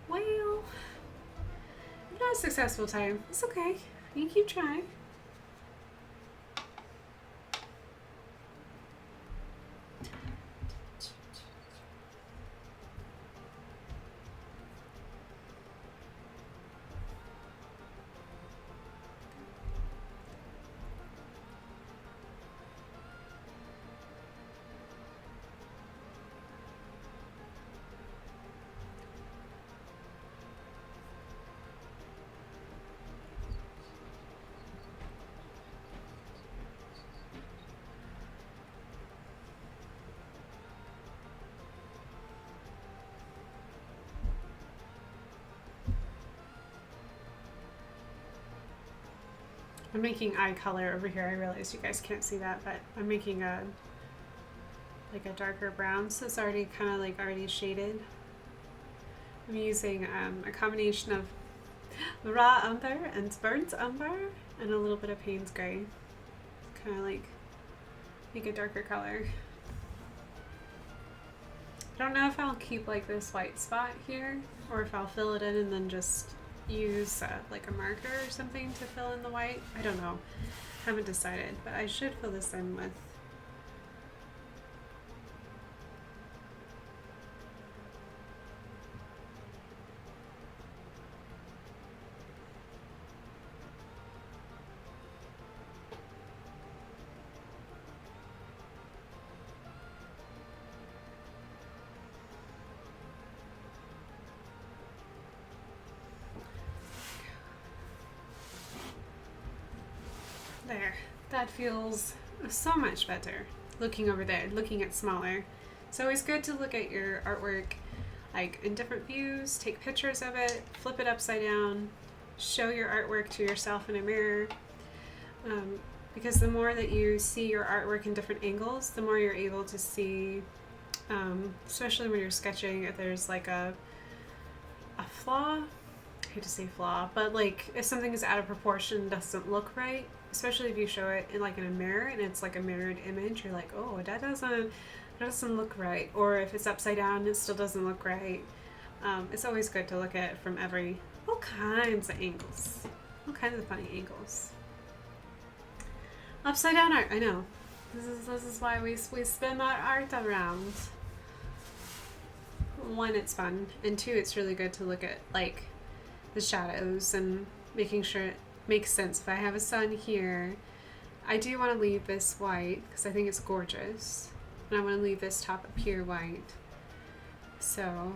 Well, not a successful time. It's okay. You keep trying. I'm making eye color over here. I realize you guys can't see that, but I'm making a darker brown, so it's already kind of like already shaded. I'm using a combination of raw umber and burnt umber and a little bit of Payne's gray. Kind of like make a darker color. I don't know if I'll keep like this white spot here or if I'll fill it in and then just use like a marker or something to fill in the white. I don't know. Haven't decided, but I should fill this in with there. That feels so much better. Looking over there, looking at smaller. It's always good to look at your artwork like in different views, take pictures of it, flip it upside down, show your artwork to yourself in a mirror. Because the more that you see your artwork in different angles, the more you're able to see, especially when you're sketching, if there's like a flaw. I hate to say flaw, but like if something is out of proportion, doesn't look right, especially if you show it in like in a mirror and it's like a mirrored image, you're like, oh, that doesn't look right. Or if it's upside down, it still doesn't look right. It's always good to look at it from all kinds of angles, all kinds of funny angles. Upside down art, I know. This is why we spin our art around. One, it's fun, and two, it's really good to look at like the shadows and making sure it makes sense. If I have a sun here, I do want to leave this white because I think it's gorgeous, and I want to leave this top up here white. So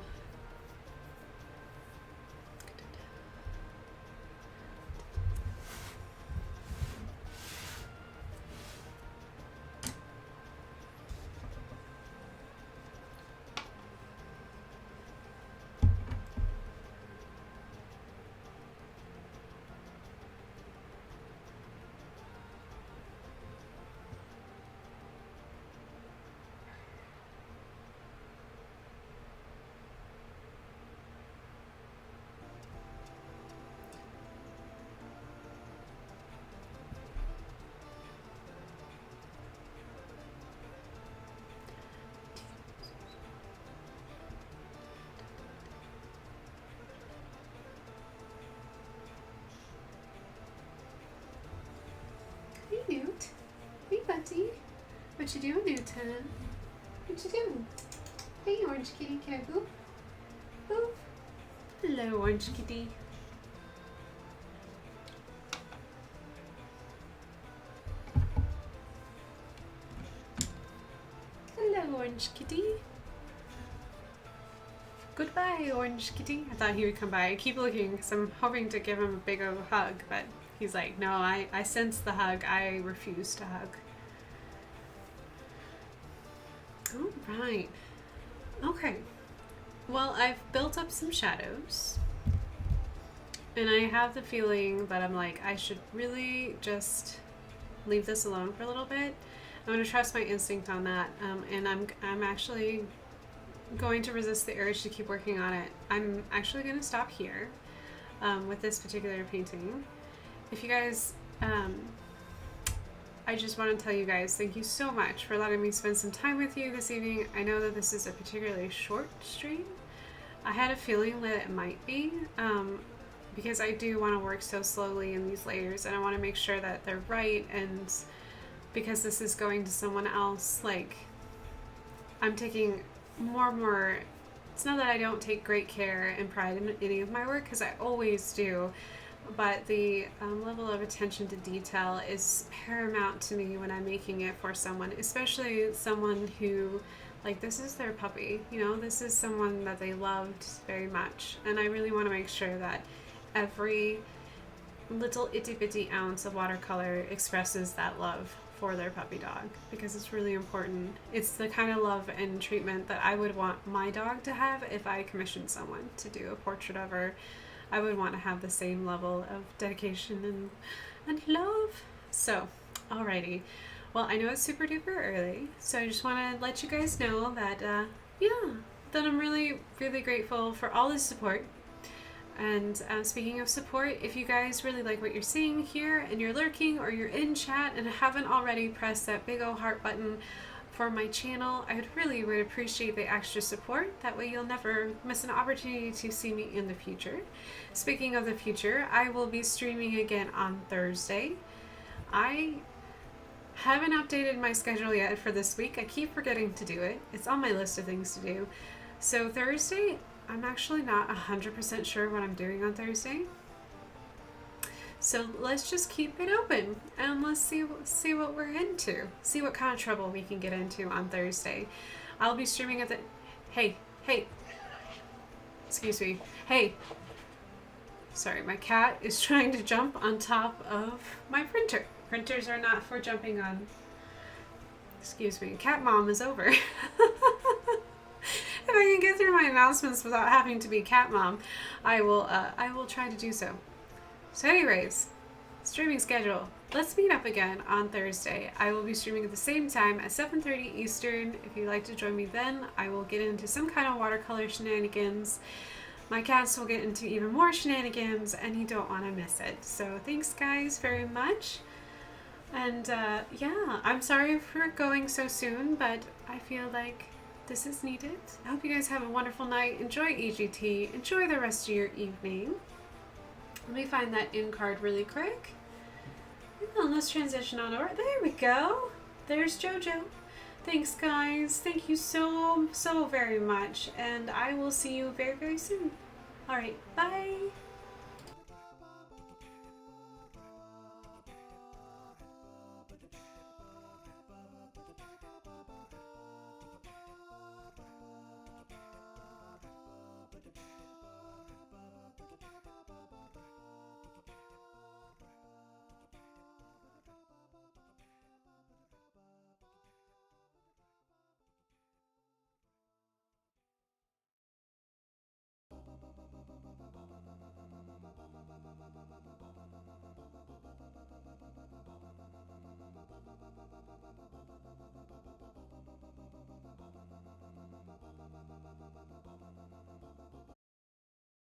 Rosie? What you doing, Newton? What you doing? Hey, Orange Kitty, can I go? Oh, hello, Orange Kitty. Hello, Orange Kitty. Goodbye, Orange Kitty. I thought he would come by. I keep looking because I'm hoping to give him a big old hug, but he's like, no, I sense the hug. I refuse to hug. All right. Okay. Well, I've built up some shadows. And I have the feeling that I'm like, I should really just leave this alone for a little bit. I'm going to trust my instinct on that. And I'm actually going to resist the urge to keep working on it. I'm actually going to stop here with this particular painting. If you guys, I just want to tell you guys, thank you so much for letting me spend some time with you this evening. I know that this is a particularly short stream. I had a feeling that it might be, because I do want to work so slowly in these layers, and I want to make sure that they're right, and because this is going to someone else, like, I'm taking more, it's not that I don't take great care and pride in any of my work, because I always do, but the level of attention to detail is paramount to me when I'm making it for someone, especially someone who, like, this is their puppy, you know, this is someone that they loved very much, and I really want to make sure that every little itty bitty ounce of watercolor expresses that love for their puppy dog, because it's really important. It's the kind of love and treatment that I would want my dog to have if I commissioned someone to do a portrait of her. I would want to have the same level of dedication and love. So, alrighty. Well, I know it's super duper early, so I just want to let you guys know that, that I'm really, really grateful for all the support. And speaking of support, if you guys really like what you're seeing here and you're lurking or you're in chat and haven't already pressed that big old heart button for my channel, I would appreciate the extra support. That way you'll never miss an opportunity to see me in the future. Speaking of the future, I will be streaming again on Thursday. I haven't updated my schedule yet for this week. I keep forgetting to do it. It's on my list of things to do. So Thursday, I'm actually not 100% sure what I'm doing on Thursday. So let's just keep it open and let's see what we're into. See what kind of trouble we can get into on Thursday. I'll be streaming at the... Hey. Excuse me. Hey. Sorry, my cat is trying to jump on top of my printer. Printers are not for jumping on. Excuse me. Cat mom is over. If I can get through my announcements without having to be cat mom, I will try to do so. So anyways, streaming schedule. Let's meet up again on Thursday. I will be streaming at the same time at 7:30 Eastern. If you'd like to join me then, I will get into some kind of watercolor shenanigans. My cats will get into even more shenanigans, and you don't want to miss it. So thanks guys very much. And yeah, I'm sorry for going so soon, but I feel like this is needed. I hope you guys have a wonderful night. Enjoy EGT. Enjoy the rest of your evening. Let me find that in card really quick. And let's transition on over. There we go. There's Jojo. Thanks guys. Thank you so very much. And I will see you very, very soon. Alright, bye.